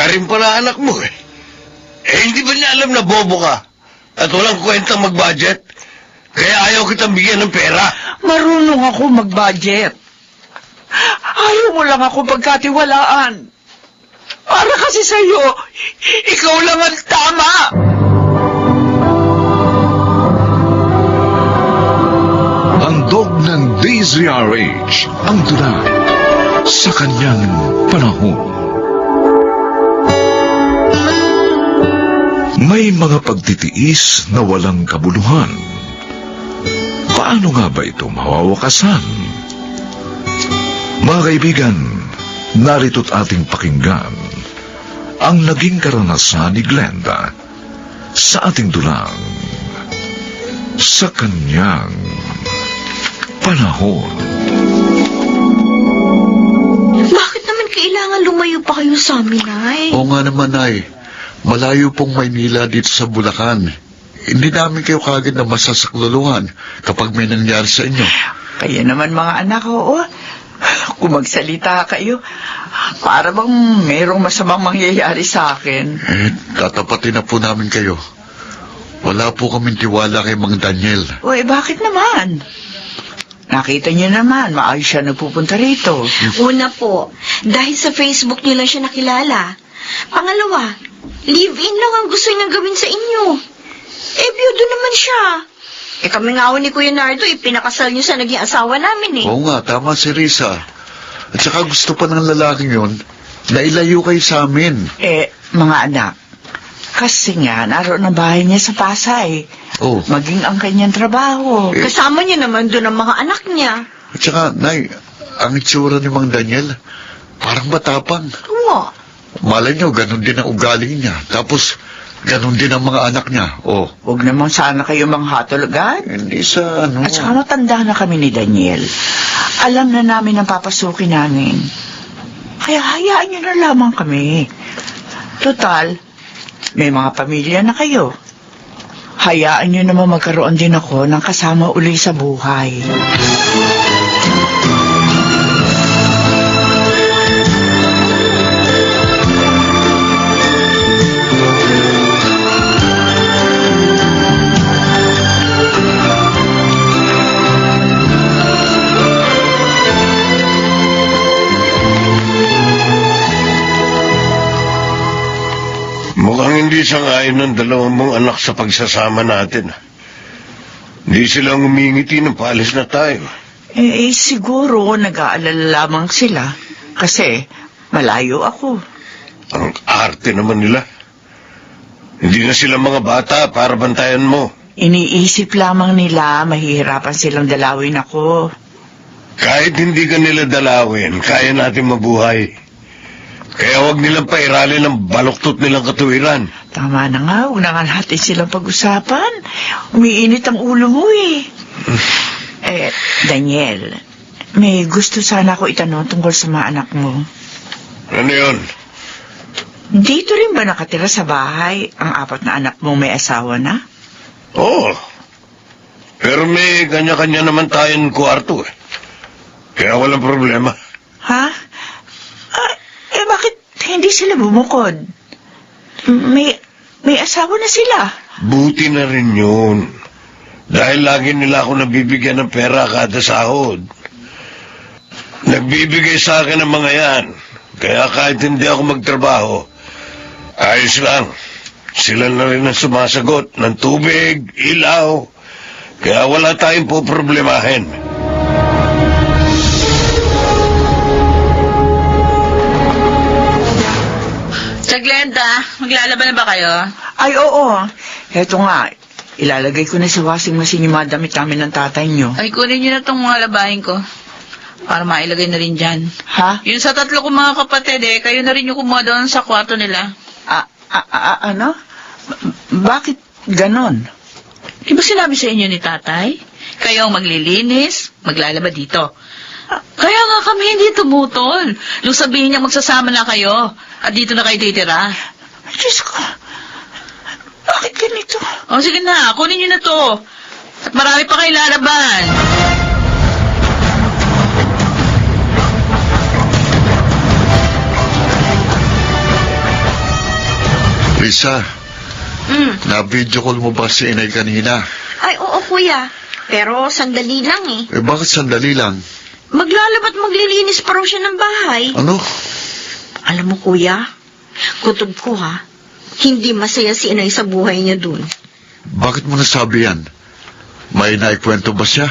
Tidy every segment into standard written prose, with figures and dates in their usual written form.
rin pala anak mo eh. Eh, hindi ba niya alam na bobo ka? At walang kwentang mag-budget? Kaya ayaw kitang bigyan ng pera. Marunong ako mag-budget. Ayaw mo lang ako pagkatiwalaan. Para kasi sa'yo, ikaw lang ang tama. Handog ng DZRH ang tula sa kanyang panahon. May mga pagtitiis na walang kabuluhan. Paano nga ba ito mawawakasan? Mga kaibigan, narito't ating pakinggan ang naging karanasan ni Glenda sa ating dulang sa kanyang panahon. Bakit naman kailangan lumayo pa kayo sa amin, Nay? Oo nga naman, Nay. Malayo pong Maynila dito sa Bulacan. Hindi namin kayo kagad na masasakluluhan kapag may nangyari sa inyo. Kaya naman mga anak, oo. Kung magsalita kayo, para bang mayroong masamang mangyayari sa akin. Tatapatin na po namin kayo. Wala po kaming tiwala kay Mang Daniel. Uy, bakit naman? Nakita niyo naman, maayos siya nagpupunta rito. Una po, dahil sa Facebook niyo lang siya nakilala. Pangalawa, live-in lang ang gusto niyang gawin sa inyo. Eh, biyudo naman siya. Eh, kami nga ho ni Kuya Nardo, pinakasal niyo sa naging asawa namin eh. Oo nga, tama si Risa. At saka gusto pa ng lalaking yon na ilayo kayo sa amin. Mga anak, kasi nga, naroon ang bahay niya sa Pasay. Oh. Maging ang kanyang trabaho. Kasama niya naman doon ang mga anak niya. At saka, Nay, ang itsura ni Mang Daniel, parang matapang. Oo. Malay nyo, ganun din ang ugali niya. Tapos, ganun din ang mga anak niya. Oh. Huwag naman sana kayo manghatol agad. Hindi sa ano. At saka matanda na kami ni Daniel. Alam na namin ang papasukin namin. Kaya hayaan niyo na lamang kami. Total, may mga pamilya na kayo. Hayaan niyo naman magkaroon din ako ng kasama uli sa buhay. Mukhang hindi sang-ayon ng dalawang mong anak sa pagsasama natin. Hindi sila ngumingiti ng paalis na tayo. Siguro nag-aalala lamang sila. Kasi malayo ako. Ang arte naman nila. Hindi na sila mga bata para bantayan mo. Iniisip lamang nila mahihirapan silang dalawin ako. Kahit hindi ka nila dalawin, kaya natin mabuhay. Kaya huwag nilang pairalin ang baluktot nilang katuwiran. Tama na nga, huwag na nga natin silang pag-usapan. Umiinit ang ulo mo eh. Daniel, may gusto sana ako itanong tungkol sa mga anak mo. Ano yun? Dito rin ba nakatira sa bahay ang 4 na anak mong may asawa na? Oo. Pero may kanya-kanya naman tayong kwarto eh. Kaya walang problema. Ha? Bakit hindi sila bumukod? May asawa na sila. Buti na rin yun. Dahil lagi nila ako nabibigyan ng pera kada sahod. Nagbibigay sa akin ng mga yan. Kaya kahit hindi ako magtrabaho, ayos lang. Sila na rin ang sumasagot ng tubig, ilaw. Kaya wala tayong poproblemahin. Sa Glenda, maglalaban na ba kayo? Ay, oo. Heto nga, ilalagay ko na sa washing machine yung mga damit namin ng tatay nyo. Ay, kunin nyo na itong mga labahin ko. Para mailagay na rin dyan. Ha? Yun sa 3 kong mga kapatid kayo na rin yung kumuha doon sa kwarto nila. Ano? Bakit ganon? Di ba sinabi sa inyo ni tatay? Kayo ang maglilinis, maglalaba dito. Kaya nga kami hindi tumutol. Nung sabihin niya magsasama na kayo, at dito na kayo titira. Diyos ko, bakit ganito? O sige na, kunin niyo na to. At marami pa kayo lalaban. Lisa, na-video call mo ba si inay kanina? Ay, oo, kuya. Pero sandali lang eh. Eh, bakit sandali lang? Maglalabat maglilinis pa raw siya ng bahay. Ano? Alam mo, kuya, kutob ko ha, hindi masaya si inay sa buhay niya dun. Bakit mo nasabi yan? May naikwento ba siya?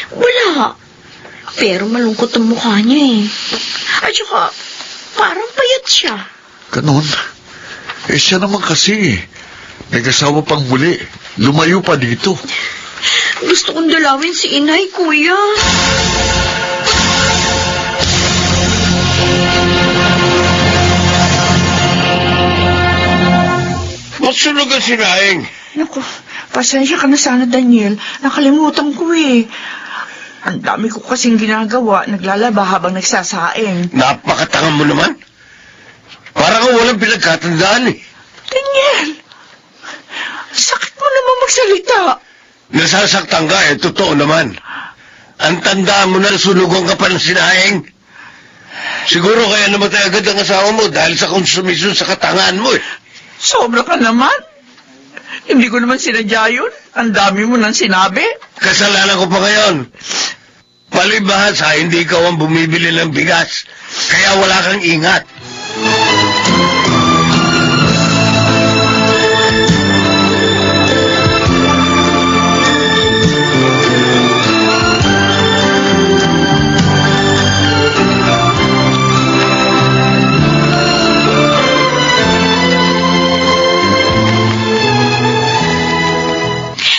Wala. Pero malungkot ang mukha niya eh. At saka, parang payat siya. Ganon? Eh, siya naman kasi. Nag-asawa pang muli. Lumayo pa dito. Gusto kong dalawin si inay, kuya. Magsunog ang sinaing. Naku, pasensya ka na sana, Daniel. Nakalimutan ko eh. Ang dami ko kasing ginagawa, naglalaba habang nagsasaing. Napakatanga mo naman. Parang kang walang pinagkatandaan eh. Daniel! Sakit mo naman magsalita. Nasasaktan ka eh, totoo naman. Ang tandaan mo na sunugan ka pa ng sinaing. Siguro kaya namatay agad ang asawa mo dahil sa konsumisyon sa katangaan mo eh. Sobra ka naman. Hindi ko naman sinadya yun. Ang dami mo nang sinabi. Kasalanan ko pa ngayon. Palibhasa, hindi ikaw ang bumibili ng bigas. Kaya wala kang ingat.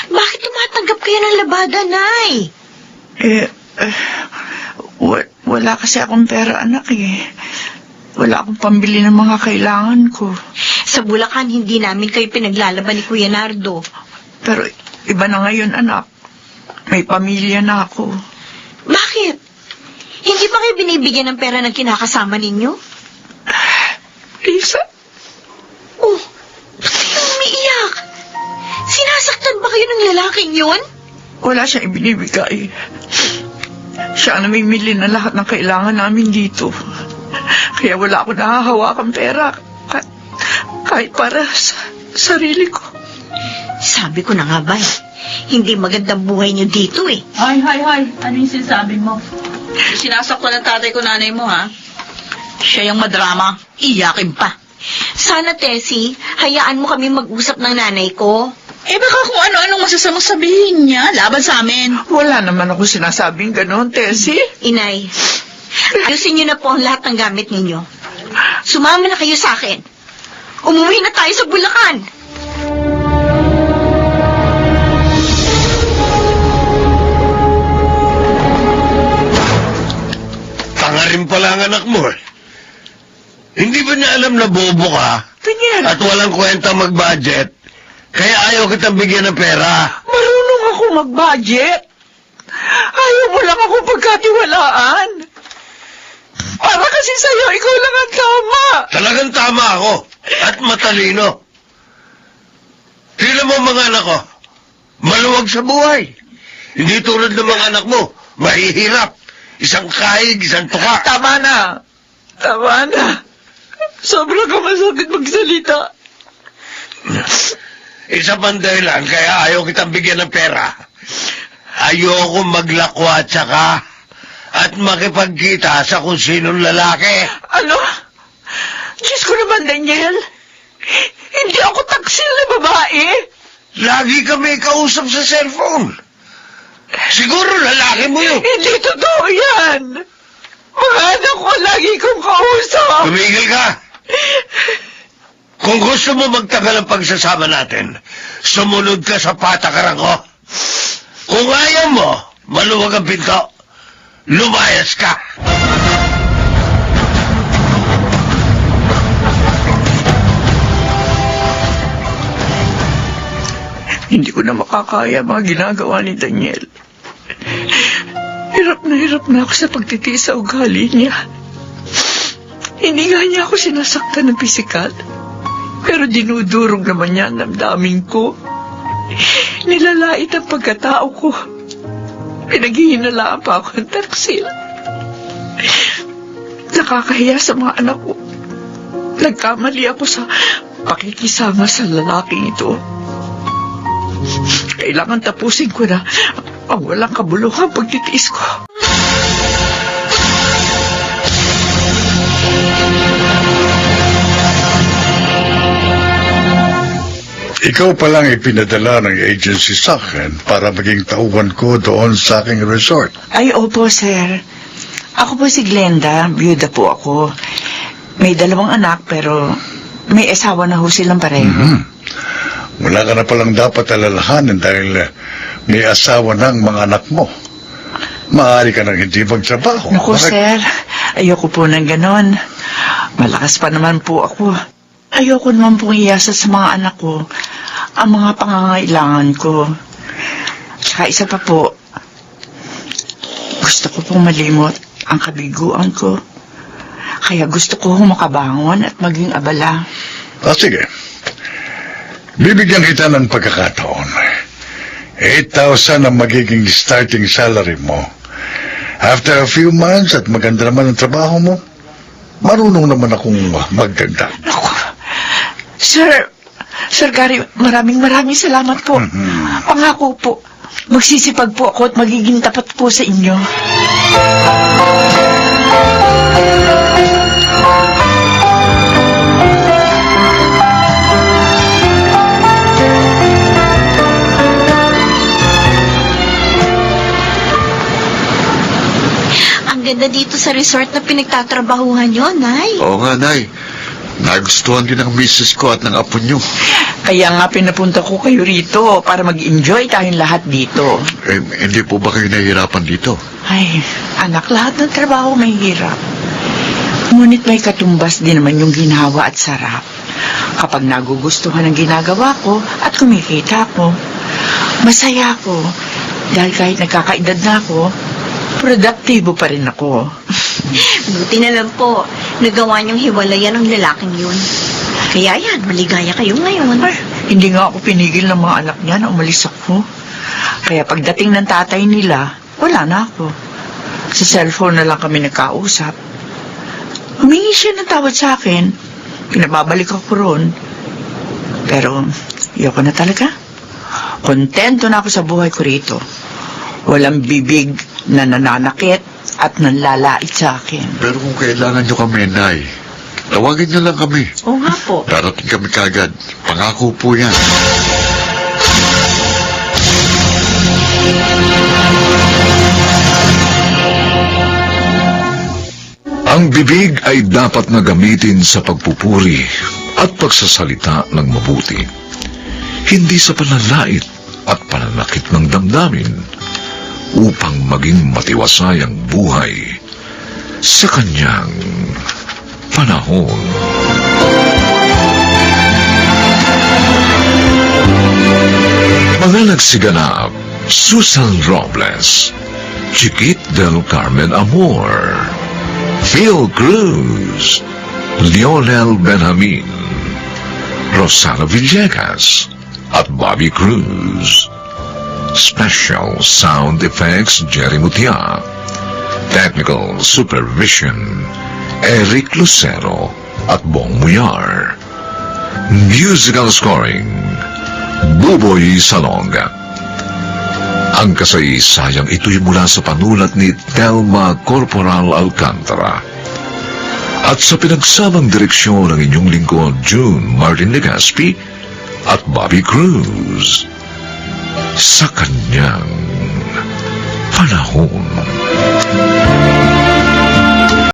Bakit tumatanggap kayo ng labada, Nay? Wala kasi akong pera, anak eh. Wala akong pambili ng mga kailangan ko. Sa Bulacan, hindi namin kayo pinaglalaban ni Kuya Nardo. Pero iba na ngayon, anak. May pamilya na ako. Bakit? Hindi ba kayo binibigyan ng pera ng kinakasama ninyo? Lisa, Oh, ba't kayo umiiyak? Sinasaktan ba kayo ng lalaking yun? wala siyang ibinibigay. Siya ang namimili ng lahat ng kailangan namin dito. Kaya wala ako nahahawakang pera. Kahit para sa sarili ko. Sabi ko na nga ba eh, hindi magandang buhay niyo dito eh. Ay. Ano yung sinasabi mo? Sinasaktan ng tatay ko nanay mo, ha? Siya yung madrama. Iyakin pa. Sana, Tessie, hayaan mo kami mag-usap ng nanay ko. Eh baka kung ano-anong masasamang sabihin niya laban sa amin. Wala naman ako sinasabing ganon, Tessie. Inay, ayusin niyo na po ang lahat ng gamit ninyo. Sumama na kayo sa akin. Umuwi na tayo sa Bulacan. Tanga rin pala ang anak mo eh. Hindi ba niya alam na bobo ka? Daniel, At walang kwenta mag-budget? Kaya ayaw kitang bigyan ng pera. marunong ako mag-budget. Ayaw mo lang ako pagkatiwalaan. Para kasi sa'yo, ikaw lang ang tama. Talagang tama ako. At matalino. Tignan mo mga anak ko. Maluwag sa buhay. Hindi tulad ng mga anak mo. Mahihirap. Isang kahig, isang tuka. Tama na. Sobra ka masakit magsalita. Isa pang dahilan, kaya ayaw kitang bigyan ng pera. Ayoko maglakwatsa ka at makipagkita sa kung sinong lalaki. Ano? Diyos ko naman, Daniel. Hindi ako taksil na babae. Lagi kami kausap sa cellphone. Siguro lalaki mo yun. Hindi totoo yan. Mga anak ko lagi kong kausap. Tumigil ka. Kung gusto mo magtagal ang pagsasama natin, sumunod ka sa patakaran ko. Kung ayaw mo, maluwag ang pinto. Lumayas ka. Hindi ko na makakaya mga ginagawa ni Daniel. Hirap na ako sa pagtitiis sa ugali niya. Hindi nga niya ako sinasaktan ng pisikal. Pero dinudurog naman niya ang damdamin ko. Nilalait ang pagkatao ko. Pinaghihinalaan pa ako ng taksil. Nakakahiya sa mga anak ko. Nagkamali ako sa pakikisama sa lalaking ito. Kailangan tapusin ko na ang walang kabuluhang pagtitiis ko. Ikaw palang ipinadala ng agency sa akin para maging tauhan ko doon sa aking resort. Ay, opo, sir. Ako po si Glenda, byuda po ako. May 2 anak pero may asawa na ho silang pareho. Wala ka na palang dapat alalahanin dahil may asawa ng mga anak mo. Maaari ka nang hindi magtrabaho. Naku, sir, ayoko po ng ganon. Malakas pa naman po ako. Ayoko naman pong iasa sa mga anak ko ang mga pangangailangan ko. Tsaka isa pa po, gusto ko pong malimot ang kabiguan ko. Kaya gusto ko makabangon at maging abala. Sige. Bibigyan kita ng pagkakataon. 8,000 ang magiging starting salary mo. After a few months at maganda naman ang trabaho mo, marunong naman akong magdagdag. Naku, Sir Gary, maraming salamat po. Pangako po, magsisipag po ako at magiging tapat po sa inyo. Ang ganda dito sa resort na pinagtatrabahuhan nyo, Nay. Oo nga, Nay. Nagustuhan din ng misis ko at ng apo nyo. Kaya nga pinapunta ko kayo rito para mag-enjoy tayong lahat dito. Hindi po ba kayo nahihirapan dito? Ay, anak, lahat ng trabaho may hirap. Ngunit may katumbas din naman yung ginhawa at sarap. Kapag nagugustuhan ang ginagawa ko at kumikita ko, masaya ako. Dahil kahit nagkakaedad na ako, produktibo pa rin ako. Buti na lang po, nagawa niyong hiwalayan ng lalaking yun. Kaya yan, maligaya kayo ngayon. Ay, hindi nga ako pinigil ng mga anak niya na umalis ako. Kaya pagdating ng tatay nila, wala na ako. Sa cellphone na lang kami nagkausap. Humingi siya ng tawad sa akin. Pinababalik ako roon. Pero, ayoko na talaga. Kontento na ako sa buhay ko rito. Walang bibig na nananakit at nanlalait sa akin. Pero kung kailangan nyo kami, Nay, tawagin nyo lang kami. Oo nga po. Darating kami kagad. Pangako po yan. Ang bibig ay dapat na gamitin sa pagpupuri at pagsasalita ng mabuti. Hindi sa panlalait at pananakit ng damdamin upang maging matiwasay ang buhay sa kanyang panahon. Mga nagsiganap, Susan Robles, Chiquit del Carmen Amor, Phil Cruz, Lionel Benjamin, Rosana Villegas, at Bobby Cruz. Special Sound Effects Jerry Mutia. Technical Supervision Eric Lucero at Bong Muyar. Musical Scoring Buboy Salonga. Ang kasaysayang ito'y mula sa panulat ni Telma Corporal Alcantara at sa pinagsamang direksyon ng inyong lingkod June Martin Legaspi at Bobby Cruz sa kanyang panahon.